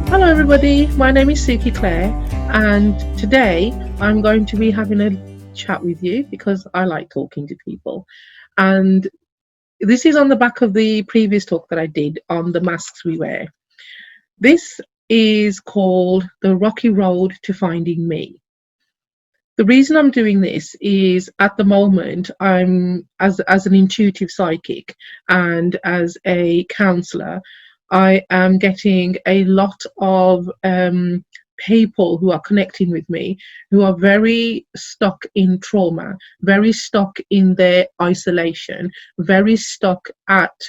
Hello, everybody. My name is Suki Klair, and today I'm going to be having a chat with you because I like talking to people. And this is on the back of the previous talk that I did on the masks we wear. This is called The Rocky Road to Finding Me. The reason I'm doing this is at the moment I'm as an intuitive psychic and as a counselor, I am getting a lot of people who are connecting with me who are very stuck in trauma, very stuck in their isolation, very stuck at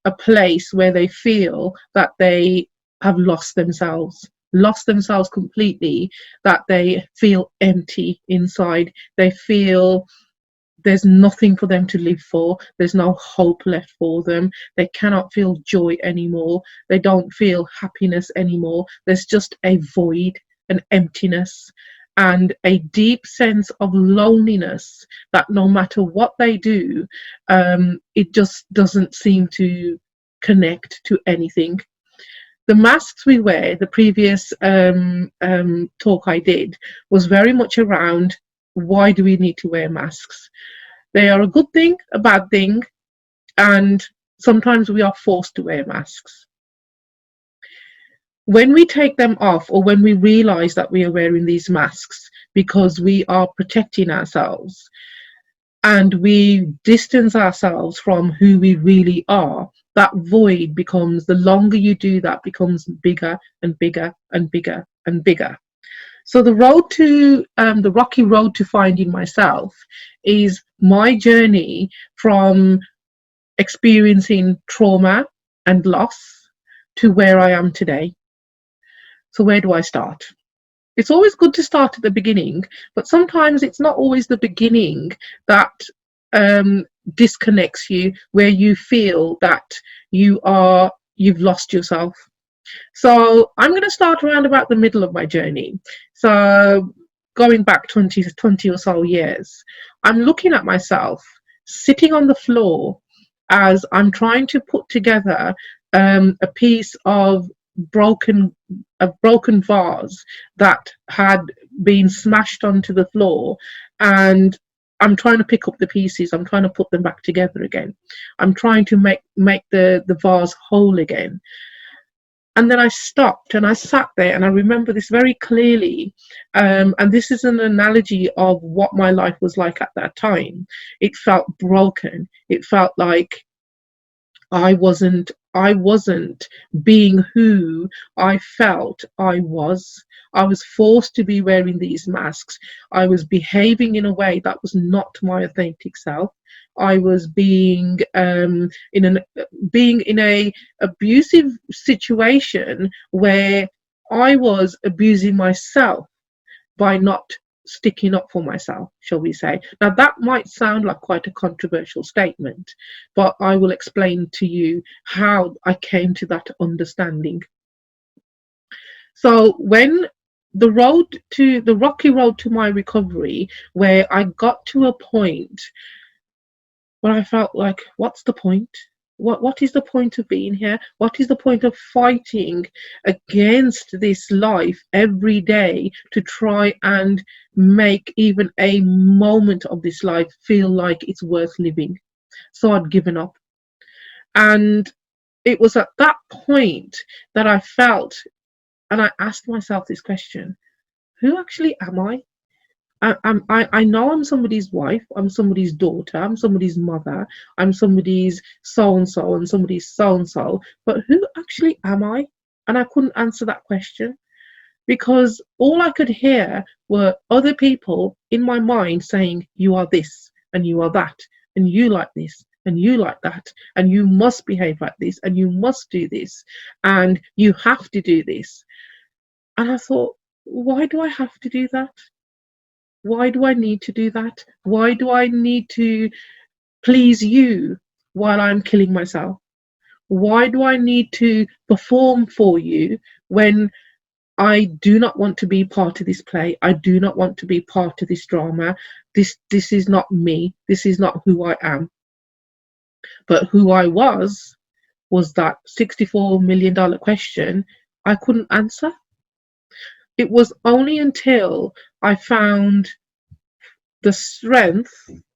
a place where they feel that they have lost themselves completely, that they feel empty inside. They feel there's nothing for them to live for. There's no hope left for them. They cannot feel joy anymore. They don't feel happiness anymore. There's just a void, an emptiness, and a deep sense of loneliness that no matter what they do, it just doesn't seem to connect to anything. The masks we wear, the previous talk I did, was very much around why do we need to wear masks? They are a good thing, a bad thing, and sometimes we are forced to wear masks. When we take them off, or when we realize that we are wearing these masks because we are protecting ourselves and we distance ourselves from who we really are, that void becomes, the longer you do that, becomes bigger and bigger and bigger and bigger. So the rocky road to finding myself is my journey from experiencing trauma and loss to where I am today. So where do I start? It's always good to start at the beginning, but sometimes it's not always the beginning that disconnects you, where you feel that you've lost yourself. So I'm going to start around about the middle of my journey. So going back 20 or so years, I'm looking at myself sitting on the floor as I'm trying to put together a piece of a broken vase that had been smashed onto the floor, and I'm trying to pick up the pieces. I'm trying to put them back together again. I'm trying to make the vase whole again. And then I stopped and I sat there, and I remember this very clearly. And this is an analogy of what my life was like at that time. It felt broken. It felt like I wasn't being who I felt I was. I was forced to be wearing these masks. I was behaving in a way that was not my authentic self. I was being in a abusive situation where I was abusing myself by not sticking up for myself, shall we say. Now that might sound like quite a controversial statement, but I will explain to you how I came to that understanding. So when the rocky road to my recovery, where I got to a point where I felt like, what's the point? What is the point of being here? What is the point of fighting against this life every day to try and make even a moment of this life feel like it's worth living? So I'd given up. And it was at that point that I felt, and I asked myself this question: who actually am I? I know I'm somebody's wife, I'm somebody's daughter, I'm somebody's mother, I'm somebody's so-and-so and somebody's so-and-so, but who actually am I? And I couldn't answer that question, because all I could hear were other people in my mind saying, you are this, and you are that, and you like this, and you like that, and you must behave like this, and you must do this, and you have to do this. And I thought, why do I have to do that? Why do I need to do that? Why do I need to please you while I'm killing myself? Why do I need to perform for you when I do not want to be part of this play? I do not want to be part of this drama. This is not me. This is not who I am. But who I was that $64 million question I couldn't answer. It was only until I found the strength,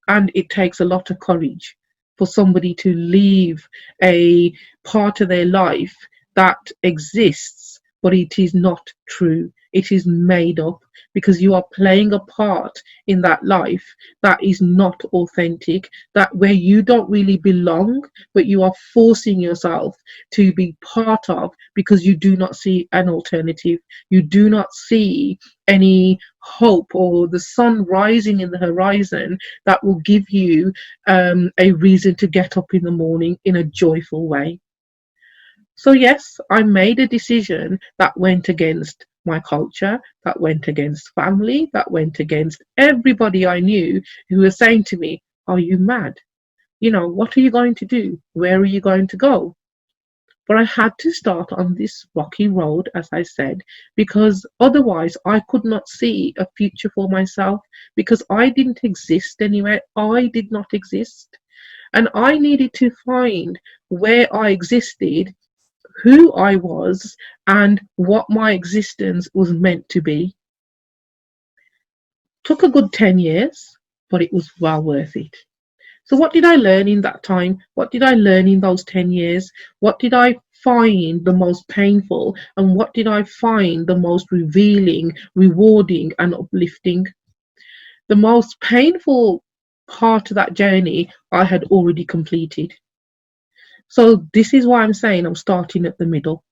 and it takes a lot of courage for somebody to leave a part of their life that exists, but it is not true. It is made up because you are playing a part in that life that is not authentic, that where you don't really belong, but you are forcing yourself to be part of because you do not see an alternative. You do not see any hope or the sun rising in the horizon that will give you a reason to get up in the morning in a joyful way. So, yes, I made a decision that went against my culture, that went against family, that went against everybody I knew who was saying to me, "Are you mad? What are you going to do? Where are you going to go?" But I had to start on this rocky road, as I said, because otherwise I could not see a future for myself because I didn't exist anywhere. I did not exist. And I needed to find where I existed, who I was, and what my existence was meant to be. Took a good 10 years, but it was well worth it. So, what did I learn in that time? What did I learn in those 10 years? What did I find the most painful? And what did I find the most revealing, rewarding, and uplifting? The most painful part of that journey I had already completed. So, this is why I'm saying I'm starting at the middle.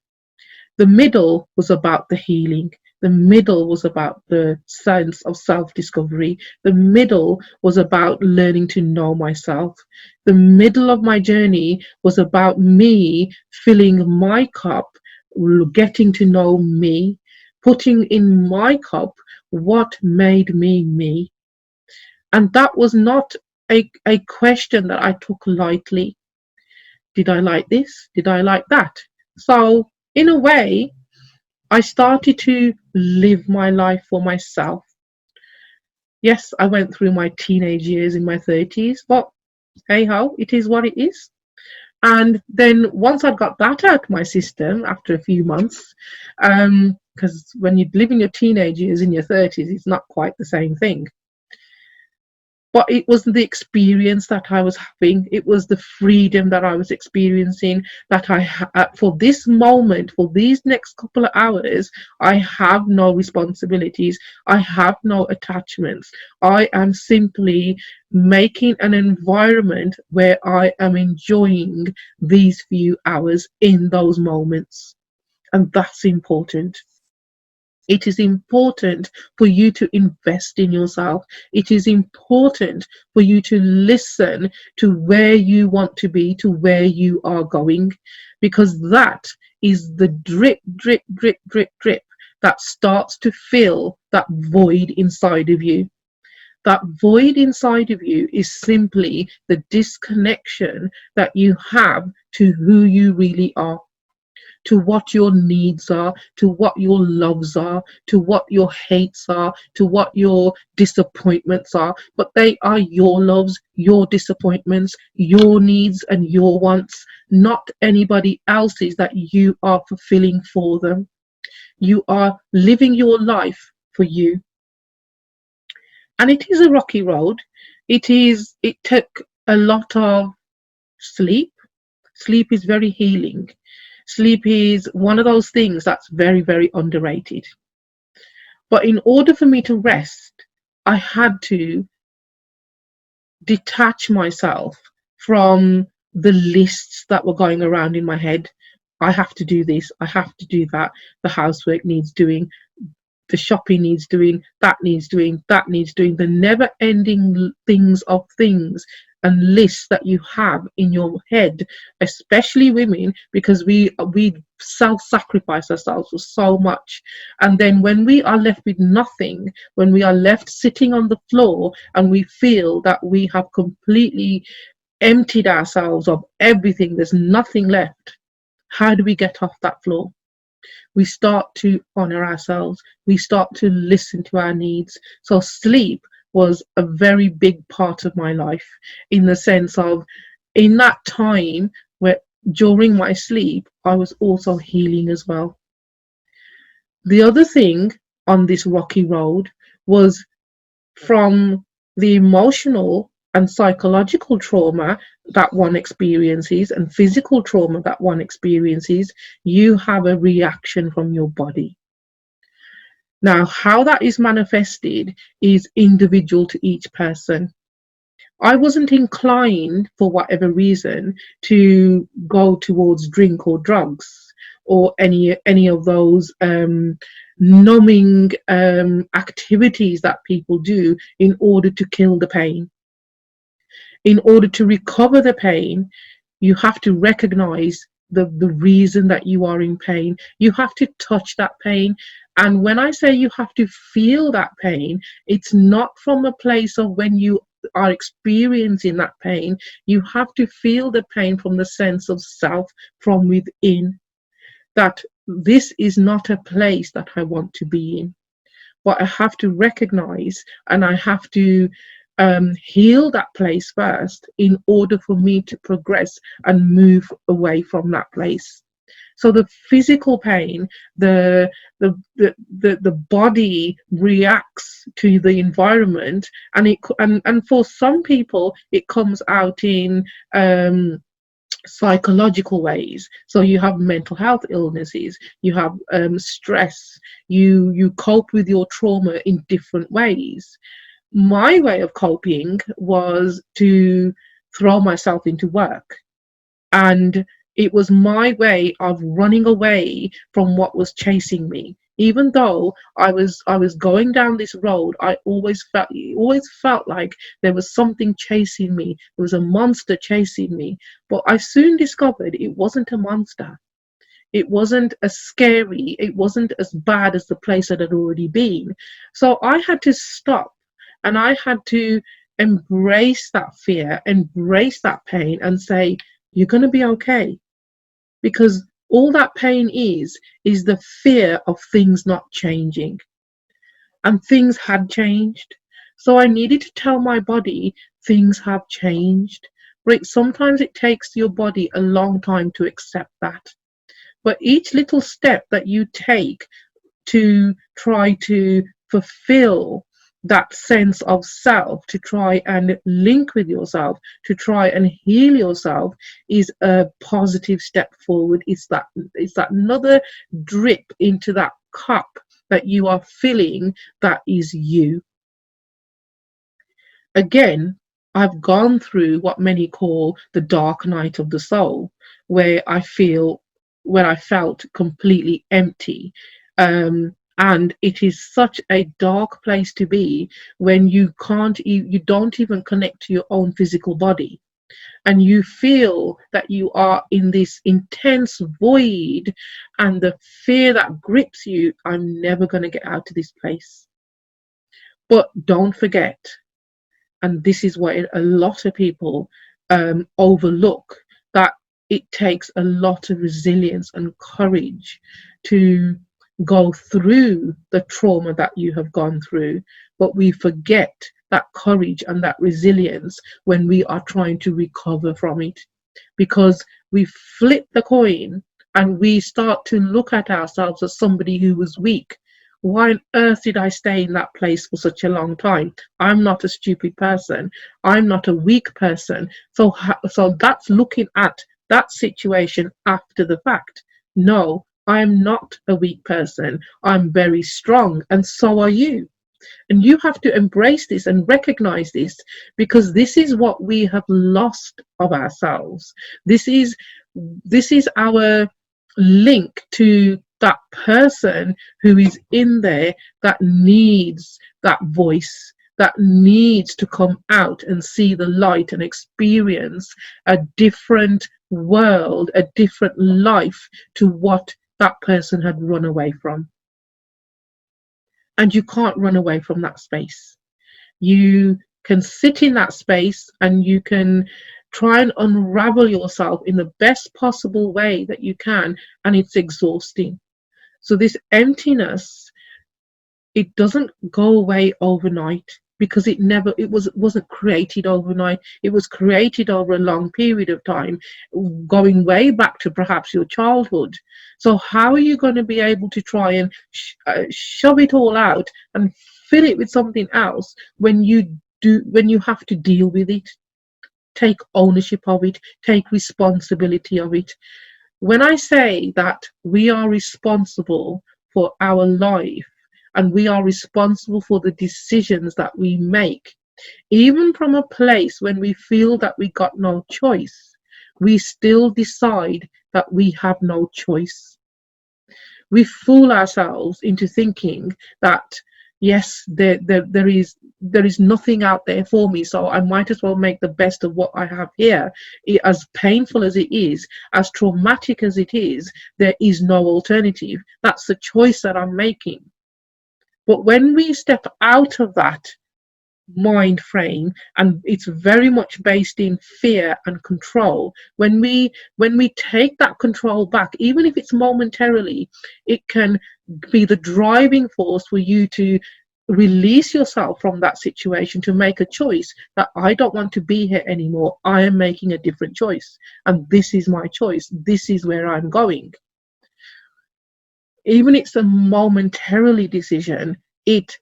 The middle was about the healing. The middle was about the sense of self discovery. The middle was about learning to know myself. The middle of my journey was about me filling my cup, getting to know me, putting in my cup what made me me. And that was not a question that I took lightly. Did I like this? Did I like that? So, in a way, I started to live my life for myself. Yes, I went through my teenage years in my 30s, but hey ho, it is what it is. And then once I'd got that out of my system after a few months, because when you live in your teenage years in your 30s, it's not quite the same thing. But it was the experience that I was having. It was the freedom that I was experiencing. That for this moment, for these next couple of hours, I have no responsibilities. I have no attachments. I am simply making an environment where I am enjoying these few hours in those moments, and that's important. It is important for you to invest in yourself. It is important for you to listen to where you want to be, to where you are going, because that is the drip, drip, drip, drip, drip that starts to fill that void inside of you. That void inside of you is simply the disconnection that you have to who you really are, to what your needs are, to what your loves are, to what your hates are, to what your disappointments are. But they are your loves, your disappointments, your needs, and your wants, not anybody else's that you are fulfilling for them. You are living your life for you. And it is a rocky road. It took a lot of sleep. Sleep is very healing. Sleep is one of those things that's very, very underrated. But in order for me to rest, I had to detach myself from the lists that were going around in my head. I have to do this, I have to do that, the housework needs doing, the shopping needs doing, that needs doing, that needs doing, the never ending things of things and lists that you have in your head, especially women, because we self-sacrifice ourselves for so much. And then when we are left with nothing, when we are left sitting on the floor and we feel that we have completely emptied ourselves of everything, there's nothing left, how do we get off that floor? We start to honor ourselves, we start to listen to our needs. So sleep was a very big part of my life, in the sense of, in that time where during my sleep I was also healing as well. The other thing on this rocky road was, from the emotional and psychological trauma that one experiences and physical trauma that one experiences, you have a reaction from your body. Now, how that is manifested is individual to each person. I wasn't inclined, for whatever reason, to go towards drink or drugs or any of those numbing activities that people do in order to kill the pain. In order to recover the pain, you have to recognize the reason that you are in pain. You have to touch that pain. And when I say you have to feel that pain, it's not from a place of when you are experiencing that pain. You have to feel the pain from the sense of self, from within, that this is not a place that I want to be in. But I have to recognize, and I have to heal that place first in order for me to progress and move away from that place. So the physical pain, the body reacts to the environment, and and for some people it comes out in psychological ways. So you have mental health illnesses, you have stress, you cope with your trauma in different ways. My way of coping was to throw myself into work, and it was my way of running away from what was chasing me. Even though I was going down this road, I always felt like there was something chasing me. There was a monster chasing me. But I soon discovered it wasn't a monster. It wasn't as scary, it wasn't as bad as the place that I'd already been. So I had to stop, and I had to embrace that fear, embrace that pain, and say, you're going to be okay. Because all that pain is the fear of things not changing. And things had changed. So I needed to tell my body things have changed. But sometimes it takes your body a long time to accept that. But each little step that you take to try to fulfill that sense of self, to try and link with yourself, to try and heal yourself, is a positive step forward. It's that another drip into that cup that you are filling, that is you. Again, I've gone through what many call the dark night of the soul, where I felt completely empty. And it is such a dark place to be when you don't even connect to your own physical body, and you feel that you are in this intense void, and the fear that grips you, I'm never going to get out of this place. But don't forget, and this is what a lot of people overlook, that it takes a lot of resilience and courage to go through the trauma that you have gone through. But we forget that courage and that resilience when we are trying to recover from it, because we flip the coin and we start to look at ourselves as somebody who was weak. Why on earth did I stay in that place for such a long time? I'm not a stupid person. I'm not a weak person. So that's looking at that situation after the fact. No, I'm not a weak person. I'm very strong, and so are you. And you have to embrace this and recognize this, because this is what we have lost of ourselves. This is our link to that person who is in there, that needs that voice, that needs to come out and see the light and experience a different world, a different life to what that person had run away from. And you can't run away from that space. You can sit in that space and you can try and unravel yourself in the best possible way that you can, and it's exhausting. So this emptiness, it doesn't go away overnight, because it wasn't created overnight. It was created over a long period of time, going way back to perhaps your childhood. So how are you going to be able to try and shove it all out and fill it with something else when you have to deal with it, take ownership of it, take responsibility of it? When I say that we are responsible for our life and we are responsible for the decisions that we make, even from a place when we feel that we got no choice, we still decide that we have no choice. We fool ourselves into thinking that yes, there is nothing out there for me, so I might as well make the best of what I have here. As painful as it is, as traumatic as it is, there is no alternative. That's the choice that I'm making. But when we step out of that mind frame, and it's very much based in fear and control, when we take that control back, even if it's momentarily, it can be the driving force for you to release yourself from that situation, to make a choice that I don't want to be here anymore. I am making a different choice, and this is my choice. This is where I'm going. Even it's a momentarily decision, it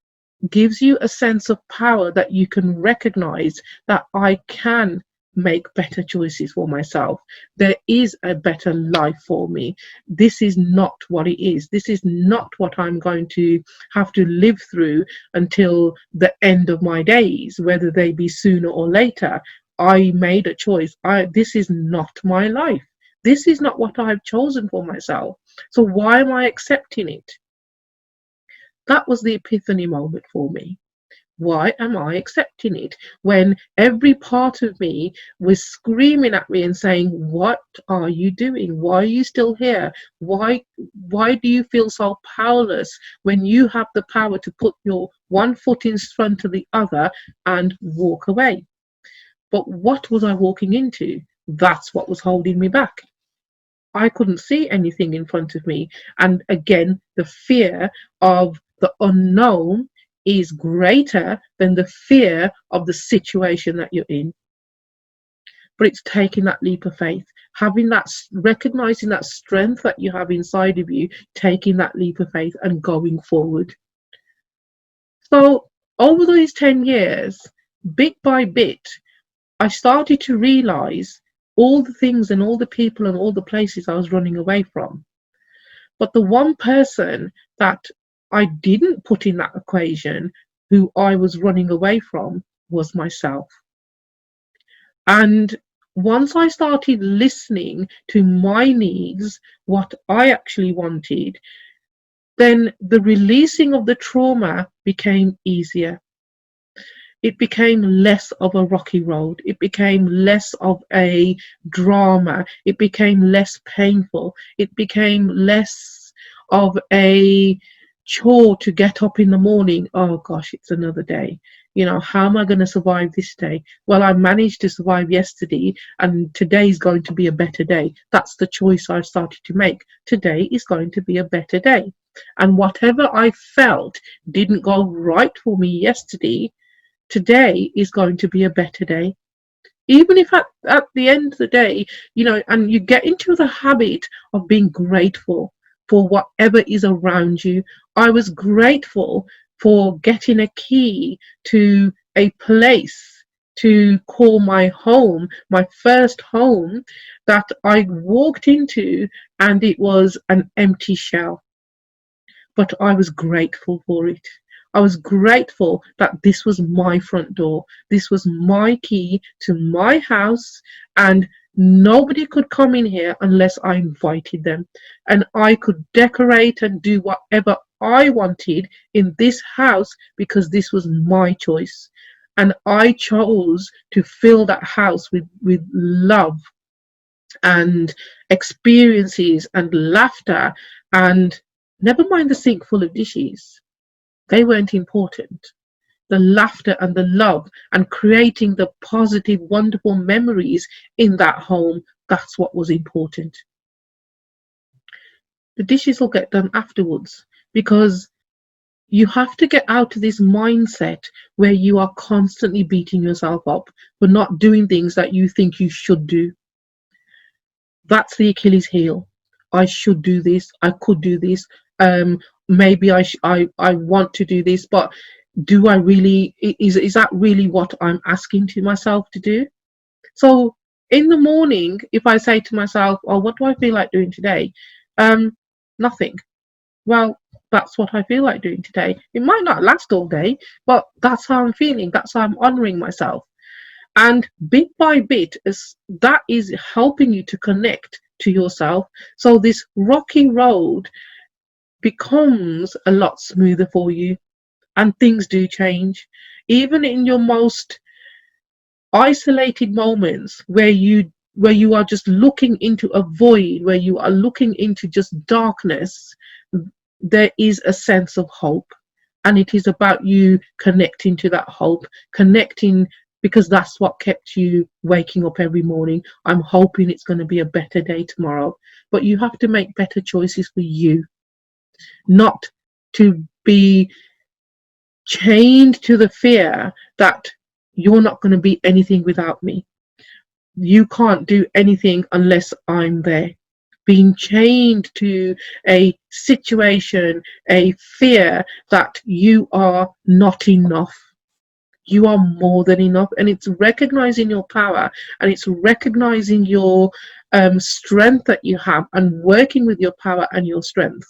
gives you a sense of power that you can recognize that I can make better choices for myself. There is a better life for me. This is not what it is. This is not what I'm going to have to live through until the end of my days, whether they be sooner or later. I made a choice. This is not my life. This is not what I've chosen for myself. So why am I accepting it? That was the epiphany moment for me. Why am I accepting it? When every part of me was screaming at me and saying, what are you doing? Why are you still here? Why do you feel so powerless when you have the power to put your one foot in front of the other and walk away? But what was I walking into? That's what was holding me back. I couldn't see anything in front of me. And again, the fear of the unknown is greater than the fear of the situation that you're in. But it's taking that leap of faith, having that, recognizing that strength that you have inside of you, taking that leap of faith and going forward. So over these 10 years, bit by bit, I started to realize all the things and all the people and all the places I was running away from. But the one person that I didn't put in that equation, who I was running away from, was myself. And once I started listening to my needs, what I actually wanted, then the releasing of the trauma became easier. It became less of a rocky road. It became less of a drama. It became less painful. It became less of a chore to get up in the morning. Oh gosh, it's another day. How am I going to survive this day? Well, I managed to survive yesterday, and today's going to be a better day. That's the choice I've started to make. Today is going to be a better day. And whatever I felt didn't go right for me yesterday, today is going to be a better day. Even if at the end of the day, and you get into the habit of being grateful for whatever is around you. I was grateful for getting a key to a place to call my home, my first home, that I walked into, and it was an empty shell. But I was grateful for it. I was grateful that this was my front door. This was my key to my house, and nobody could come in here unless I invited them. And I could decorate and do whatever I wanted in this house because this was my choice. And I chose to fill that house with love and experiences and laughter, and never mind the sink full of dishes. They weren't important. The laughter and the love and creating the positive, wonderful memories in that home, that's what was important. The dishes will get done afterwards, because you have to get out of this mindset where you are constantly beating yourself up for not doing things that you think you should do. That's the Achilles heel. I should do this. I could do this. Um, maybe I want to do this, but do I really? Is that really what I'm asking to myself to do? So in the morning, if I say to myself, "Oh, what do I feel like doing today?" Um, Nothing. Well, that's what I feel like doing today. It might not last all day, but that's how I'm feeling. That's how I'm honoring myself. And bit by bit, that is helping you to connect to yourself. So this rocky road becomes a lot smoother for you, and things do change. Even in your most isolated moments where you are just looking into a void, where you are looking into just darkness, there is a sense of hope. And it is about you connecting to that hope, connecting, because that's what kept you waking up every morning. I'm hoping it's going to be a better day tomorrow. But you have to make better choices for you, not to be chained to the fear that you're not going to be anything without me. You can't do anything unless I'm there. Being chained to a situation, a fear that you are not enough. You are more than enough. And it's recognizing your power, and it's recognizing your strength that you have, and working with your power and your strength.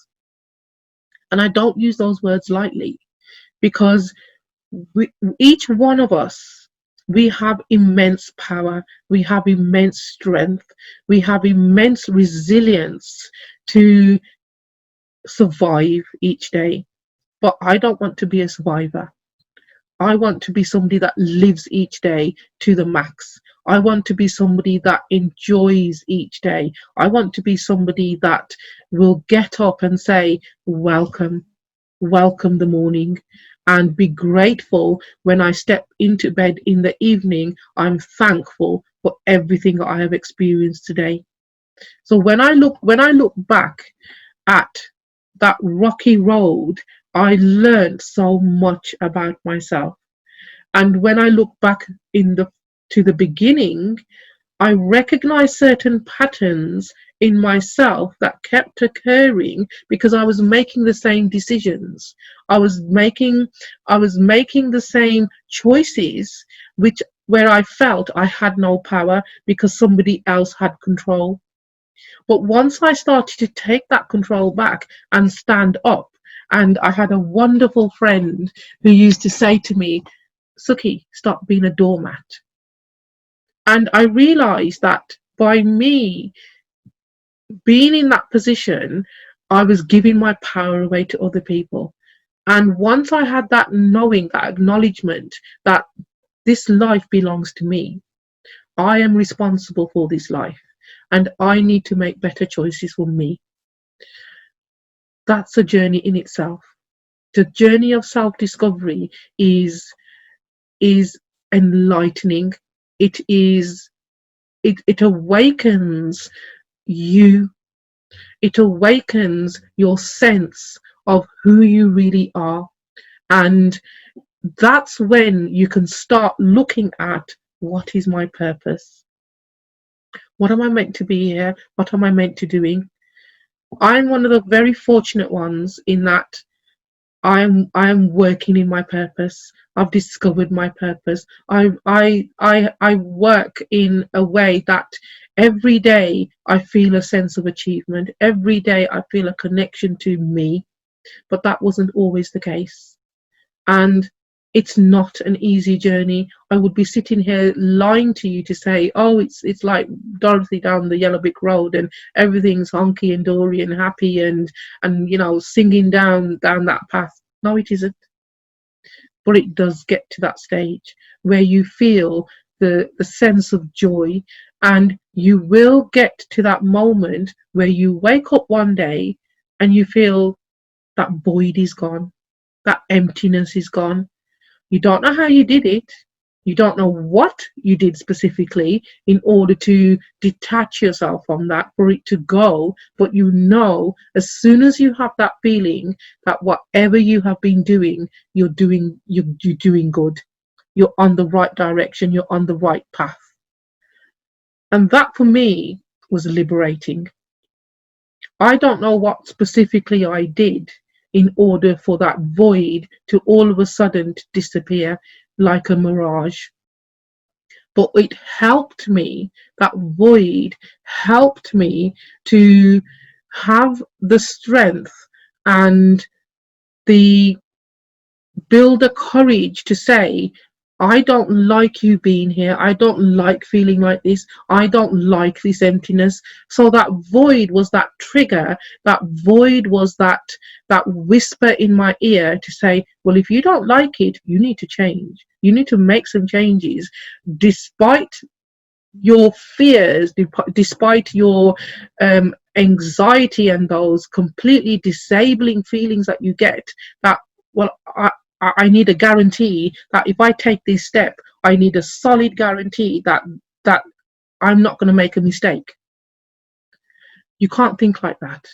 And I don't use those words lightly, because we, each one of us, we have immense power, we have immense strength, we have immense resilience to survive each day. But I don't want to be a survivor. I want to be somebody that lives each day to the max. I want to be somebody that enjoys each day. I want to be somebody that will get up and say, welcome, welcome the morning, and be grateful when I step into bed in the evening. I'm thankful for everything that I have experienced today. So when I look back at that rocky road, I learned so much about myself. And when I look back in the to the beginning, I recognize certain patterns in myself that kept occurring because I was making the same decisions. I was making I was making the same choices, which where I felt I had no power because somebody else had control. But once I started to take that control back and stand up, and I had a wonderful friend who used to say to me, Suki, stop being a doormat. And I realized that by me being in that position, I was giving my power away to other people. And once I had that knowing, that acknowledgement that this life belongs to me, I am responsible for this life, and I need to make better choices for me. That's a journey in itself. The journey of self-discovery is enlightening. It is it awakens you. It awakens your sense of who you really are. And that's when you can start looking at, what is my purpose? What am I meant to be here? What am I meant to doing? I'm one of the very fortunate ones in that I'm working in my purpose. I've discovered my purpose. I work in a way that every day I feel a sense of achievement. Every day I feel a connection to me. But that wasn't always the case. And It's not an easy journey. I would be sitting here lying to you to say, oh, it's like Dorothy down the yellow brick road and everything's honky and dory and happy and singing down that path. No, it isn't. But it does get to that stage where you feel the sense of joy, and you will get to that moment where you wake up one day and you feel that void is gone, that emptiness is gone. You don't know how you did it. You don't know what you did specifically in order to detach yourself from that, for it to go. But you know, as soon as you have that feeling that whatever you have been doing, you're doing good. You're on the right direction. You're on the right path. And that for me was liberating. I don't know what specifically I did in order for that void to all of a sudden to disappear like a mirage. But it helped me, that void helped me to have the strength and the build a courage to say, I don't like you being here. I don't like feeling like this. I don't like this emptiness. So that void was that trigger. That void was that whisper in my ear to say, well, if you don't like it, you need to change. You need to make some changes, despite your fears, despite your anxiety and those completely disabling feelings that you get. That, well, I need a guarantee that if I take this step, I need a solid guarantee that I'm not going to make a mistake. You can't think like that.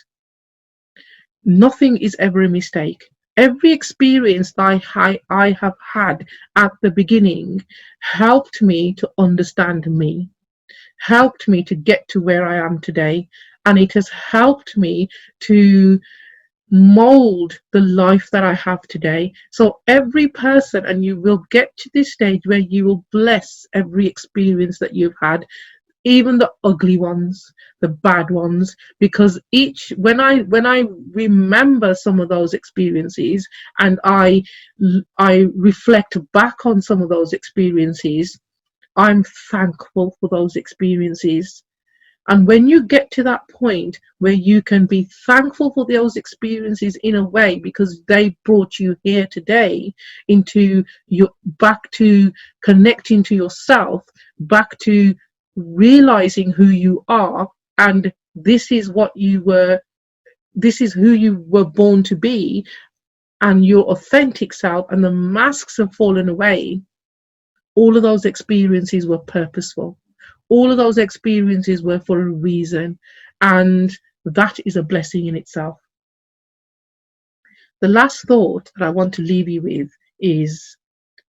Nothing is ever a mistake. Every experience that I have had at the beginning helped me to understand me, helped me to get to where I am today, and it has helped me to mold the life that I have today. So every person, and you will get to this stage where you will bless every experience that you've had, even the ugly ones, the bad ones, because each when I remember some of those experiences and I reflect back on some of those experiences, I'm thankful for those experiences. And when you get to that point where you can be thankful for those experiences in a way because they brought you here today, into your back to connecting to yourself, back to realizing who you are, and this is who you were born to be, and your authentic self, and the masks have fallen away. All of those experiences were purposeful. All of those experiences were for a reason, and that is a blessing in itself. The last thought that I want to leave you with is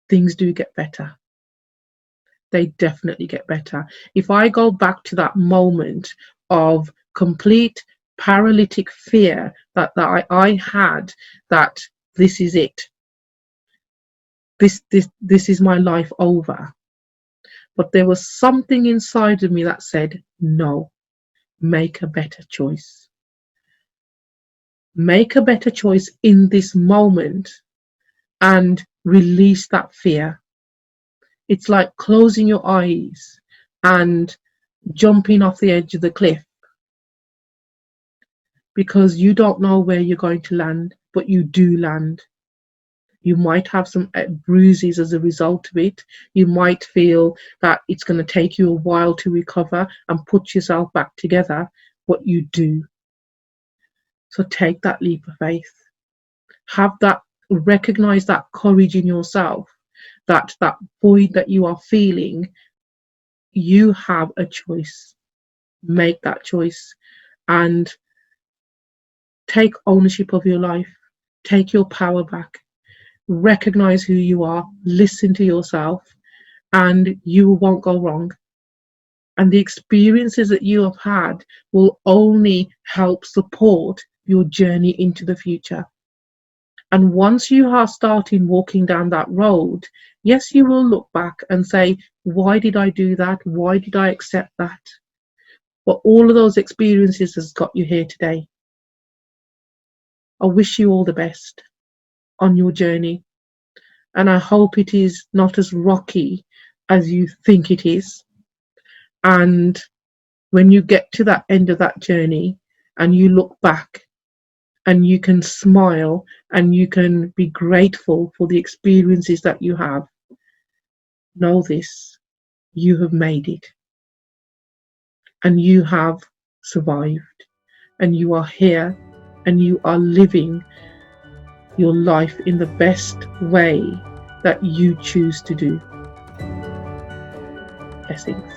things do get better. They definitely get better. If I go back to that moment of complete paralytic fear that I had, that this is it, this is my life over. But there was something inside of me that said, no, make a better choice. Make a better choice in this moment and release that fear. It's like closing your eyes and jumping off the edge of the cliff, because you don't know where you're going to land, but you do land. You might have some bruises as a result of it. You might feel that it's going to take you a while to recover and put yourself back together, but you do. So take that leap of faith. Have that, recognize that courage in yourself, that void that you are feeling. You have a choice. Make that choice and take ownership of your life. Take your power back. Recognize who you are, listen to yourself, and you won't go wrong. And the experiences that you have had will only help support your journey into the future. And once you are starting walking down that road, yes, you will look back and say, why did I do that? Why did I accept that? But all of those experiences has got you here today. I wish you all the best on your journey. And I hope it is not as rocky as you think it is. And when you get to that end of that journey and you look back and you can smile and you can be grateful for the experiences that you have, know this: you have made it and you have survived and you are here and you are living your life in the best way that you choose to do. Blessings.